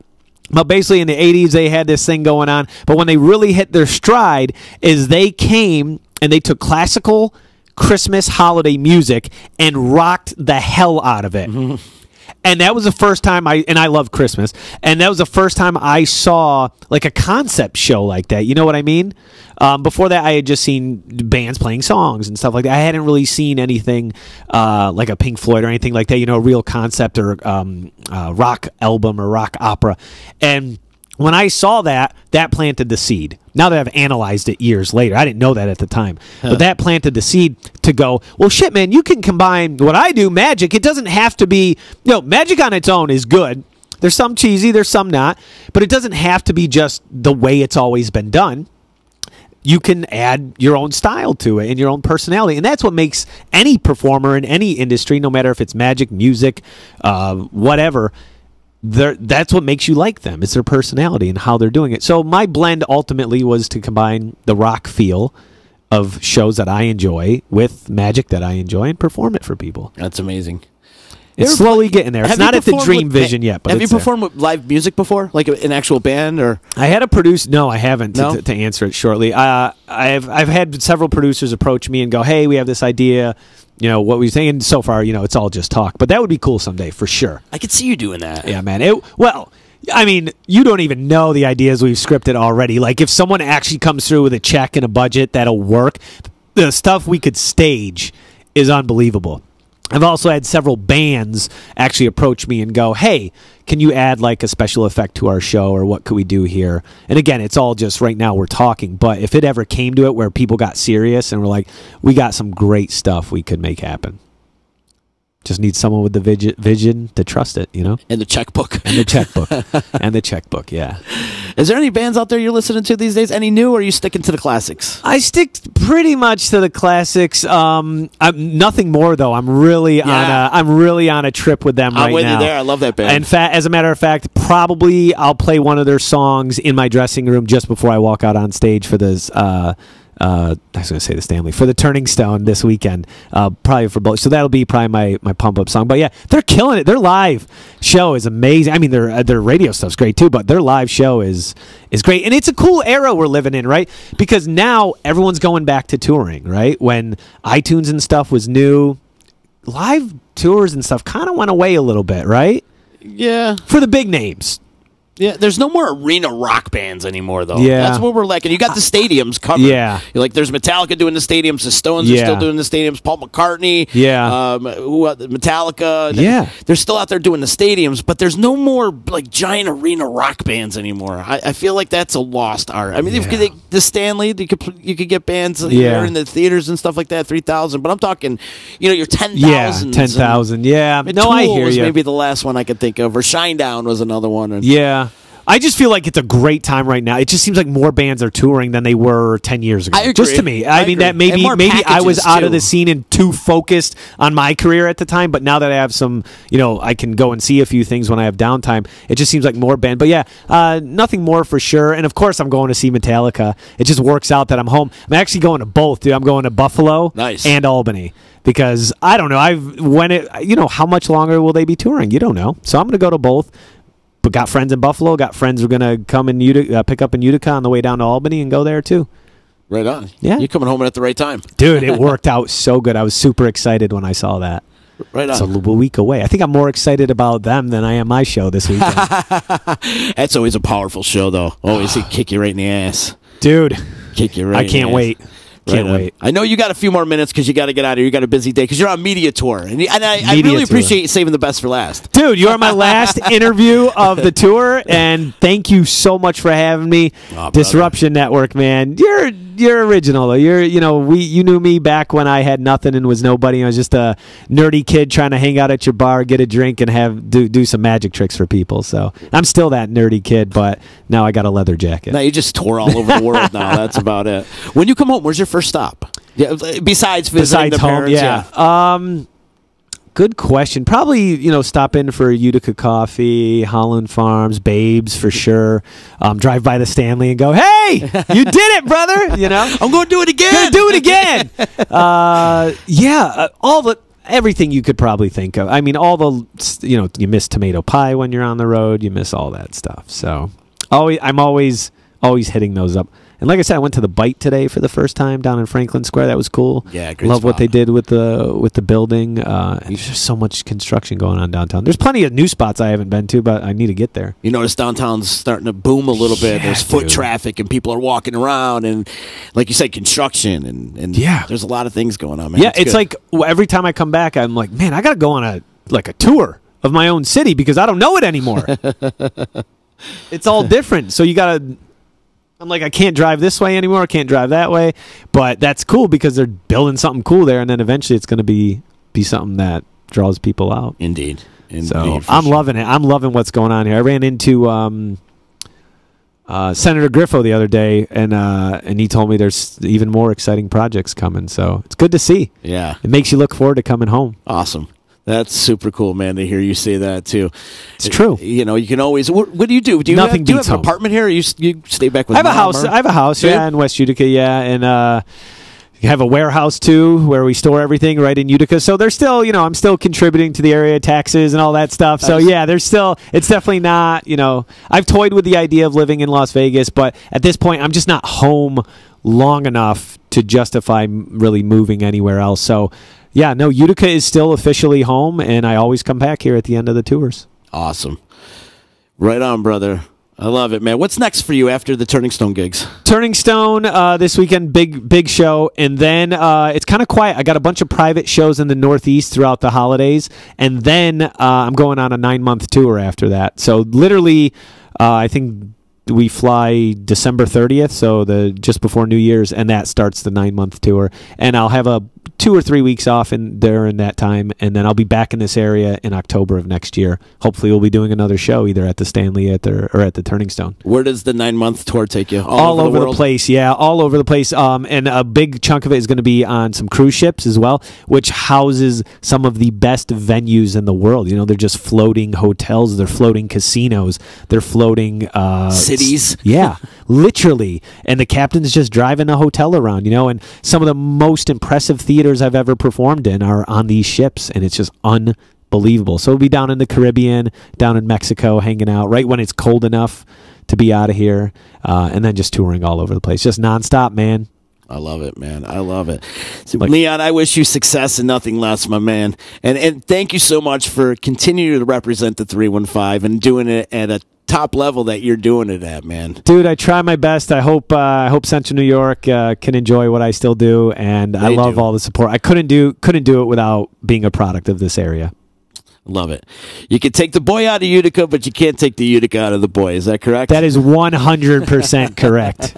But basically in the 80s, they had this thing going on. But when they really hit their stride is they came and they took classical Christmas holiday music and rocked the hell out of it. Mm-hmm. And that was the first time I love Christmas. And that was the first time I saw like a concept show like that. You know what I mean? Before that, I had just seen bands playing songs and stuff like that. I hadn't really seen anything like a Pink Floyd or anything like that, a real concept or rock album or rock opera. And when I saw that planted the seed. Now that I've analyzed it years later, I didn't know that at the time. But that planted the seed to go, well, shit, man, you can combine what I do, magic. It doesn't have to be, magic on its own is good. There's some cheesy, there's some not. But it doesn't have to be just the way it's always been done. You can add your own style to it and your own personality. And that's what makes any performer in any industry, no matter if it's magic, music, whatever, that's what makes you like them. It's their personality and how they're doing it. So my blend ultimately was to combine the rock feel of shows that I enjoy with magic that I enjoy and perform it for people. That's amazing. It's slowly getting there. It's not at the dream vision yet. But have you performed with live music before, like an actual band, or? I had a produce. No, I haven't. No? To answer it shortly, I've had several producers approach me and go, "Hey, we have this idea. What we saying?" And so far, it's all just talk. But that would be cool someday for sure. I could see you doing that. Yeah, man. You don't even know the ideas we've scripted already. Like if someone actually comes through with a check and a budget that'll work, the stuff we could stage is unbelievable. I've also had several bands actually approach me and go, "Hey, can you add like a special effect to our show, or what could we do here?" And again, it's all just right now we're talking, but if it ever came to it where people got serious and were like, "We got some great stuff we could make happen." Just need someone with the vision to trust it, And the checkbook. And the checkbook. And the checkbook, yeah. Is there any bands out there you're listening to these days? Any new, or are you sticking to the classics? I stick pretty much to the classics. I'm nothing more though. I'm really on a trip with them right now. I'm with you there. I love that band. In fact, as a matter of fact, probably I'll play one of their songs in my dressing room just before I walk out on stage for this. I was going to say the Stanley for the Turning Stone this weekend, probably for both. So that'll be probably my pump up song. But yeah, they're killing it. Their live show is amazing. I mean, their radio stuff's great too, but their live show is great. And it's a cool era we're living in, right? Because now everyone's going back to touring, right? When iTunes and stuff was new, live tours and stuff kind of went away a little bit, right? Yeah. For the big names. Yeah, there's no more arena rock bands anymore, though. Yeah. That's what we're lacking. You got the stadiums covered. Yeah. There's Metallica doing the stadiums. The Stones are still doing the stadiums. Paul McCartney. Yeah. Metallica. Yeah. They're still out there doing the stadiums, but there's no more giant arena rock bands anymore. I feel like that's a lost art. I mean, the Stanley, you could get bands in the theaters and stuff like that, 3,000. But I'm talking, your 10,000. Yeah, 10,000. Yeah. No, Tool I hear was you. maybe the last one I could think of, or Shinedown was another one. Yeah. I just feel like it's a great time right now. It just seems like more bands are touring than they were 10 years ago. I agree. Just to me. I mean, agree. that maybe I was out of the scene and too focused on my career at the time, but now that I have some, I can go and see a few things when I have downtime. It just seems like more band. But yeah, nothing more for sure. And of course, I'm going to see Metallica. It just works out that I'm home. I'm actually going to both, dude. I'm going to Buffalo and Albany. Because I don't know, how much longer will they be touring? You don't know. So I'm going to go to both. But got friends in Buffalo. Got friends who are going to come in pick up in Utica on the way down to Albany and go there too. Right on. Yeah. You're coming home at the right time. Dude, it worked out so good. I was super excited when I saw that. Right on. It's a week away. I think I'm more excited about them than I am my show this weekend. That's always a powerful show, though. Always kick you right in the ass. Dude. Kick you right I can't wait. Can't wait. I know you got a few more minutes because you got to get out of here. You got a busy day because you're on media tour. And I really appreciate you saving the best for last. Dude, you are my last interview of the tour, and thank you so much for having me. Disruption Network, man. You're original, though. You knew me back when I had nothing and was nobody. I was just a nerdy kid trying to hang out at your bar, get a drink, and do some magic tricks for people. So I'm still that nerdy kid, but now I got a leather jacket. Now you just tour all over the world now. That's about it. When you come home, where's your first stop? Yeah, besides visiting the home, parents, yeah. Good question. Probably, stop in for Utica Coffee, Holland Farms, Babes for sure. Drive by the Stanley and go, hey, you did it, brother. I'm going to do it again. Gonna do it again. Everything you could probably think of. I mean, you miss tomato pie when you're on the road. You miss all that stuff. So I'm always hitting those up. And like I said, I went to the Bite today for the first time down in Franklin Square. That was cool. Yeah, great Love spot. what they did with the building. And there's just so much construction going on downtown. There's plenty of new spots I haven't been to, but I need to get there. You notice downtown's starting to boom a little bit. There's foot traffic and people are walking around and, like you said, construction and there's a lot of things going on, man. Yeah, it's like every time I come back, I'm like, man, I got to go on a tour of my own city because I don't know it anymore. It's all different. So you got to... I'm like, I can't drive this way anymore. I can't drive that way. But that's cool because they're building something cool there, and then eventually it's going to be something that draws people out. Indeed. So I'm loving it. I'm loving what's going on here. I ran into Senator Griffo the other day, and he told me there's even more exciting projects coming. So it's good to see. Yeah. It makes you look forward to coming home. Awesome. That's super cool, man, to hear you say that, too. It's true. You can always... What do you do? Do you have an apartment here, or you stay back with I have a house, in West Utica, and you have a warehouse, too, where we store everything right in Utica. So there's still, I'm still contributing to the area taxes and all that stuff. So, there's still... It's definitely not, I've toyed with the idea of living in Las Vegas, but at this point, I'm just not home long enough to justify really moving anywhere else. So... Yeah, no, Utica is still officially home, and I always come back here at the end of the tours. Awesome. Right on, brother. I love it, man. What's next for you after the Turning Stone gigs? Turning Stone this weekend, big show, and then it's kind of quiet. I got a bunch of private shows in the Northeast throughout the holidays, and then I'm going on a 9-month tour after that. So literally, I think we fly December 30th, so just before New Year's, and that starts the 9-month tour. And I'll have a 2 or 3 weeks off in that time, and then I'll be back in this area in October of next year. Hopefully we'll be doing another show either at the Stanley or at the Turning Stone. Where does the 9-month tour take you? All over the place, yeah, all over the place. And a big chunk of it is going to be on some cruise ships as well, which houses some of the best venues in the world. They're just floating hotels, they're floating casinos, they're floating cities. Yeah, literally. And the captain's just driving a hotel around, and some of the most impressive theaters I've ever performed in are on these ships, and it's just unbelievable. So we'll be down in the Caribbean, down in Mexico, hanging out right when it's cold enough to be out of here, and then just touring all over the place. Just nonstop, man. I love it, man. I love it. So, Leon, I wish you success and nothing less, my man. And thank you so much for continuing to represent the 315 and doing it at a top level that you're doing it at, man. Dude, I try my best. I hope Central New York can enjoy what I still do, and I love all the support. I couldn't do it without being a product of this area. Love it. You can take the boy out of Utica, but you can't take the Utica out of the boy. Is that correct? That is 100% correct.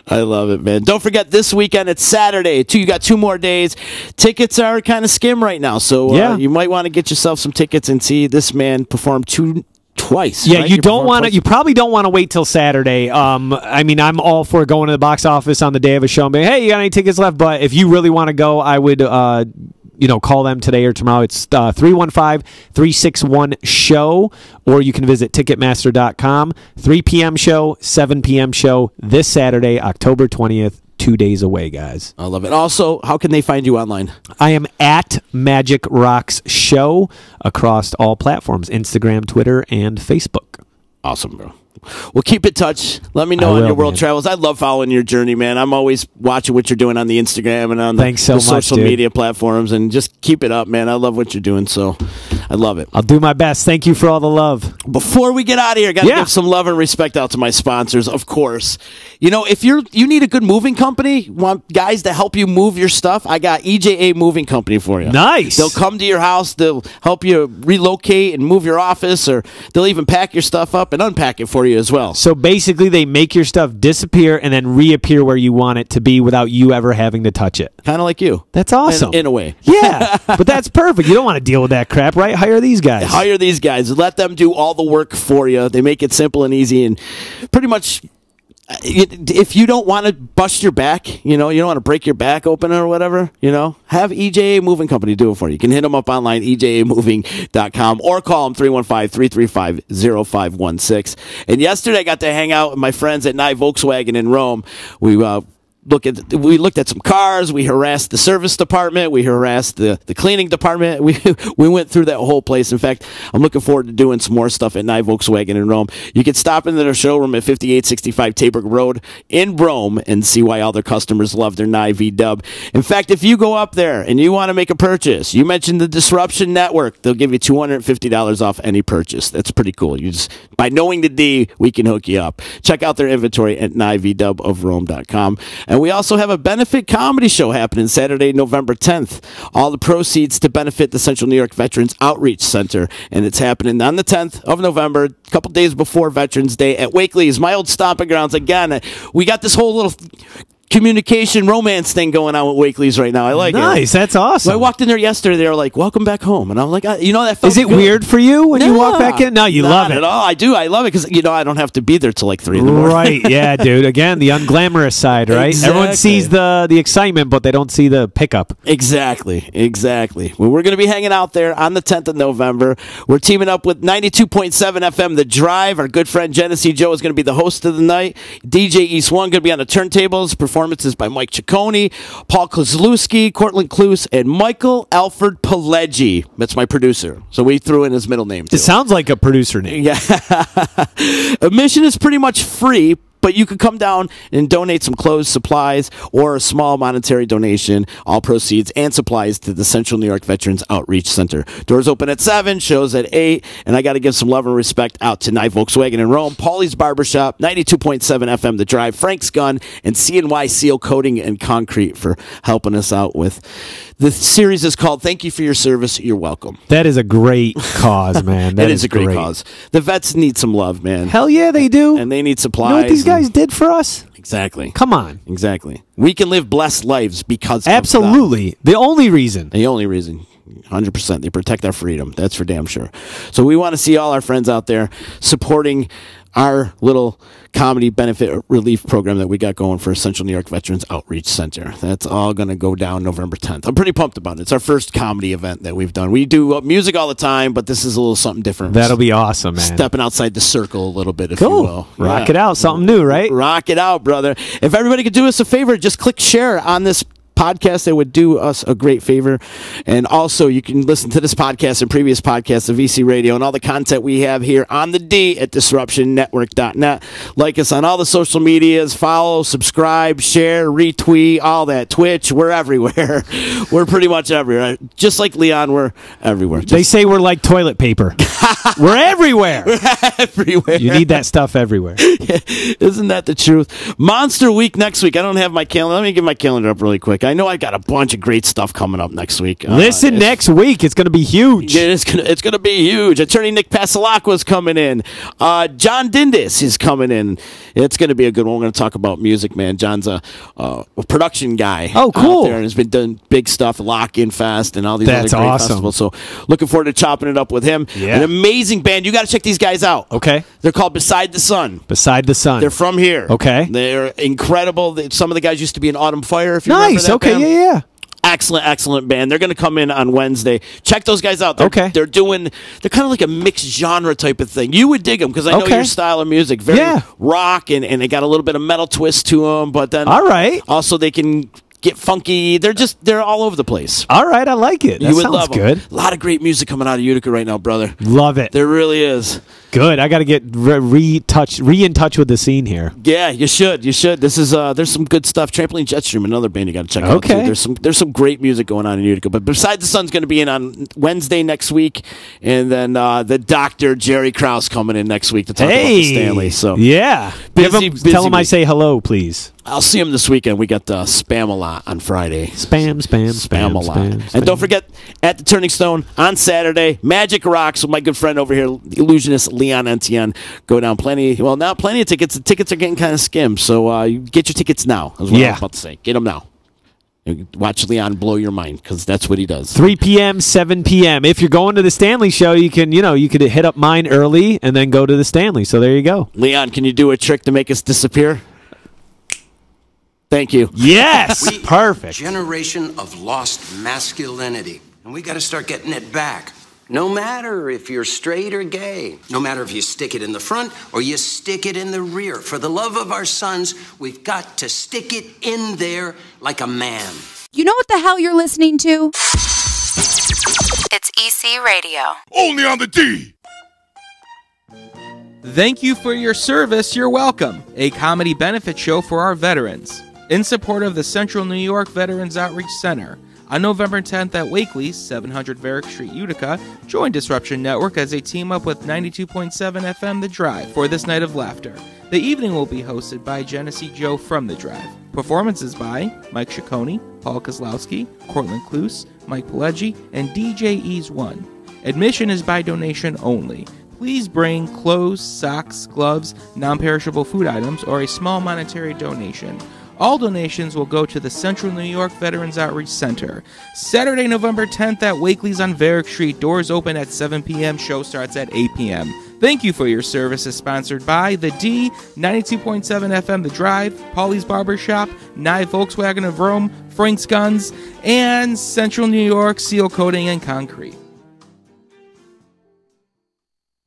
I love it, man. Don't forget, this weekend, it's Saturday. You got 2 more days. Tickets are kind of skim right now, so you might want to get yourself some tickets and see this man perform two twice. Yeah, right? you don't want to. You probably don't want to wait till Saturday. I mean, I'm all for going to the box office on the day of a show and being, hey, you got any tickets left? But if you really want to go, I would, call them today or tomorrow. It's 315-361-SHOW, or you can visit Ticketmaster.com. 3 p.m. show, 7 p.m. show this Saturday, October 20th. 2 days away, guys. I love it. Also, how can they find you online? I am at Magic Rocks Show across all platforms, Instagram, Twitter, and Facebook. Awesome, bro. Well, keep in touch. Let me know on your world travels. I love following your journey, man. I'm always watching what you're doing on the Instagram and on the social media platforms, and just keep it up, man. I love what you're doing, so I love it. I'll do my best. Thank you for all the love. Before we get out of here, got to give some love and respect out to my sponsors, of course. You know, if you need a good moving company, want guys to help you move your stuff, I got EJA Moving Company for you. Nice. They'll come to your house. They'll help you relocate and move your office, or they'll even pack your stuff up and unpack it for you as well. So basically, they make your stuff disappear and then reappear where you want it to be without you ever having to touch it. Kind of like you. That's awesome. In a way. Yeah, but that's perfect. You don't want to deal with that crap, right? Hire these guys. Hire these guys. Let them do all the work for you. They make it simple and easy, and pretty much, if you don't want to bust your back, you don't want to break your back open or whatever, have EJA Moving Company do it for you. You can hit them up online, ejamoving.com, or call them 315-335-0516. And yesterday I got to hang out with my friends at NYE Volkswagen in Rome. We looked at some cars. We harassed the service department. We harassed the cleaning department. We went through that whole place. In fact, I'm looking forward to doing some more stuff at NYE Volkswagen in Rome. You can stop into their showroom at 5865 Taberg Road in Rome and see why all their customers love their NYE V-Dub. In fact, if you go up there and you want to make a purchase, you mention the Disruption Network, they'll give you $250 off any purchase. That's pretty cool. By knowing the D, we can hook you up. Check out their inventory at NYEVDubofRome.com. And we also have a benefit comedy show happening Saturday, November 10th. All the proceeds to benefit the Central New York Veterans Outreach Center. And it's happening on the 10th of November, a couple days before Veterans Day at Wakely's, my old stomping grounds. Again, we got this whole little communication romance thing going on with Wakely's right now. I like it. Nice. That's awesome. So I walked in there yesterday. They were like, welcome back home. And I'm like, that felt Is it good. Weird for you when you walk back in? No, you love it. Not at all. I do. I love it because, I don't have to be there till like 3 in the morning. Right. Yeah, dude. Again, the unglamorous side, right? Exactly. Everyone sees the excitement, but they don't see the pickup. Exactly. Well, we're going to be hanging out there on the 10th of November. We're teaming up with 92.7 FM The Drive. Our good friend Genesee Joe is going to be the host of the night. DJ East One going to be on the turntables. Performances by Mike Ciccone, Paul Kozlowski, Cortland Cluse, and Michael Alfred Pileggi. That's my producer. So we threw in his middle name, too. It sounds like a producer name. Yeah. Admission is pretty much free, but you could come down and donate some clothes, supplies, or a small monetary donation. All proceeds and supplies to the Central New York Veterans Outreach Center. Doors open at 7, shows at 8, and I got to give some love and respect out to NYE Volkswagen in Rome, Paulie's Barbershop, 92.7 FM The Drive, Frank's Gun, and CNY Seal Coating and Concrete for helping us out with. The series is called Thank You for Your Service, You're Welcome. That is a great cause, man. That is a great cause. The vets need some love, man. Hell yeah, they do. And they need supplies. You know what these guys did for us? Exactly. Come on. Exactly. We can live blessed lives because Absolutely. of that. The only reason. 100%. They protect our freedom. That's for damn sure. So we want to see all our friends out there supporting our little comedy benefit relief program that we got going for Central New York Veterans Outreach Center. That's all going to go down November 10th. I'm pretty pumped about it. It's our first comedy event that we've done. We do music all the time, but this is a little something different. That'll be awesome, man. Stepping outside the circle a little bit, if you will. Rock it out. Something new, right? Rock it out, brother. If everybody could do us a favor, just click share on this podcast. That would do us a great favor. And also, you can listen to this podcast and previous podcasts of VC Radio and all the content we have here on the D at disruptionnetwork.net. Like us on all the social medias. Follow, subscribe, share, retweet, all that. Twitch, we're everywhere. We're pretty much everywhere. Just like Leon, we're everywhere. They say we're like toilet paper. We're everywhere. We're everywhere. You need that stuff everywhere. Isn't that the truth? Monster Week next week. I don't have my calendar. Let me get my calendar up really quick. I know I got a bunch of great stuff coming up next week. Listen, next week. It's going to be huge. It's going to be huge. Attorney Nick Pasalacqua is coming in. John Dindis is coming in. It's going to be a good one. We're going to talk about music, man. John's a production guy. Oh, cool. Out there and has been doing big stuff, Lock In Fest, and all these other great festivals. So looking forward to chopping it up with him. Yeah. And amazing band. You got to check these guys out. Okay. They're called Beside the Sun. Beside the Sun. They're from here. Okay. They're incredible. Some of the guys used to be in Autumn Fire, if you remember Nice. that Okay. band. Yeah. Excellent band. They're going to come in on Wednesday. Check those guys out. They're kind of like a mixed genre type of thing. You would dig them because I know your style of music. Very rock, and they got a little bit of metal twist to them, but then also they can get funky. They're all over the place. All right, I like it. That you would sounds love good. A lot of great music coming out of Utica right now, brother. Love it. There really is. Good. I got to get re in touch with the scene here. Yeah, you should. This is there's some good stuff. Trampoline Jetstream, another band you got to check out. Too. There's some great music going on in Utica. But Beside the Sun's going to be in on Wednesday next week, and then the Dr. Jerry Krause coming in next week to talk about the Stanley. So yeah, tell him I say hello, please. I'll see him this weekend. We got Spam a Lot on Friday. Spam a lot. And don't forget, at the Turning Stone on Saturday, Magic Rocks with my good friend over here, Illusionist Leon Etienne. Go down plenty of tickets. The tickets are getting kind of skimmed, so you get your tickets now, is what I was about to say. Get them now. Watch Leon blow your mind, because that's what he does. 3 p.m., 7 p.m. If you're going to the Stanley show, you could hit up mine early and then go to the Stanley. So there you go. Leon, can you do a trick to make us disappear? Thank you. Yes, perfect. Generation of lost masculinity, and we got to start getting it back. No matter if you're straight or gay, no matter if you stick it in the front or you stick it in the rear. For the love of our sons, we've got to stick it in there like a man. You know what the hell you're listening to? It's EC Radio. Only on the D. Thank you for your service. You're welcome. A comedy benefit show for our veterans. In support of the Central New York Veterans Outreach Center. On November 10th at Wakely, 700 Varick Street, Utica, join Disruption Network as they team up with 92.7 FM The Drive for this night of laughter. The evening will be hosted by Genesee Joe from The Drive. Performances by Mike Ciccone, Paul Kozlowski, Cortland Kloos, Mike Pileggi, and DJ Ease One. Admission is by donation only. Please bring clothes, socks, gloves, non-perishable food items, or a small monetary donation. All donations will go to the Central New York Veterans Outreach Center. Saturday, November 10th at Wakely's on Varick Street. Doors open at 7 p.m. Show starts at 8 p.m. Thank you for your service is sponsored by The D, 92.7 FM The Drive, Paulie's Barbershop, NYE Volkswagen of Rome, Frank's Guns, and Central New York Seal Coating and Concrete.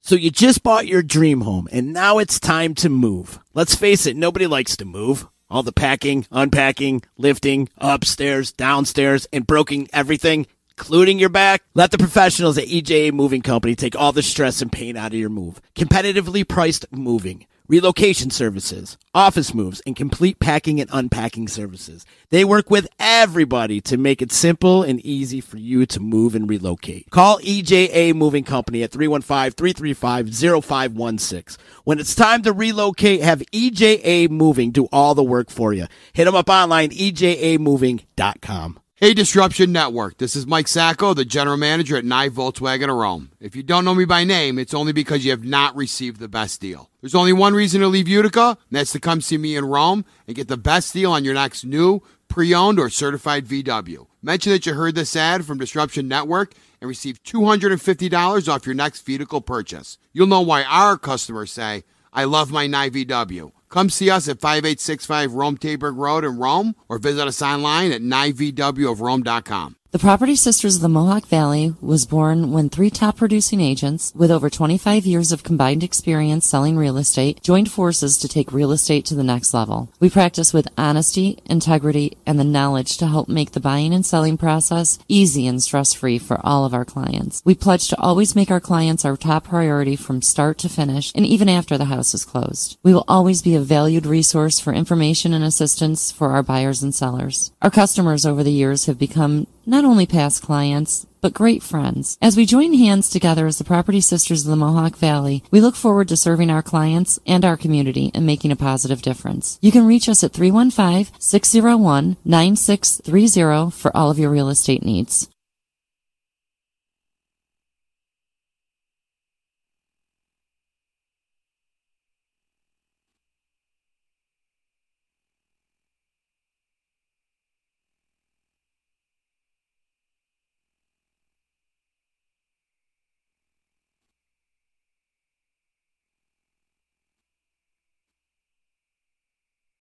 So you just bought your dream home, and now it's time to move. Let's face it, nobody likes to move. All the packing, unpacking, lifting, upstairs, downstairs, and broking everything, including your back. Let the professionals at EJA Moving Company take all the stress and pain out of your move. Competitively priced moving, relocation services, office moves, and complete packing and unpacking services. They work with everybody to make it simple and easy for you to move and relocate. Call EJA Moving Company at 315-335-0516. When it's time to relocate, have EJA Moving do all the work for you. Hit them up online, ejamoving.com. Hey, Disruption Network. This is Mike Sacco, the general manager at NYE Volkswagen of Rome. If you don't know me by name, it's only because you have not received the best deal. There's only one reason to leave Utica, and that's to come see me in Rome and get the best deal on your next new, pre-owned, or certified VW. Mention that you heard this ad from Disruption Network and receive $250 off your next vehicle purchase. You'll know why our customers say, I love my NYE VW. Come see us at 5865 Rome Taberg Road in Rome, or visit us online at nyevwofrome.com. The Property Sisters of the Mohawk Valley was born when 3 top producing agents with over 25 years of combined experience selling real estate joined forces to take real estate to the next level. We practice with honesty, integrity, and the knowledge to help make the buying and selling process easy and stress-free for all of our clients. We pledge to always make our clients our top priority from start to finish and even after the house is closed. We will always be a valued resource for information and assistance for our buyers and sellers. Our customers over the years have become not only past clients, but great friends. As we join hands together as the Property Sisters of the Mohawk Valley, we look forward to serving our clients and our community and making a positive difference. You can reach us at 315-601-9630 for all of your real estate needs.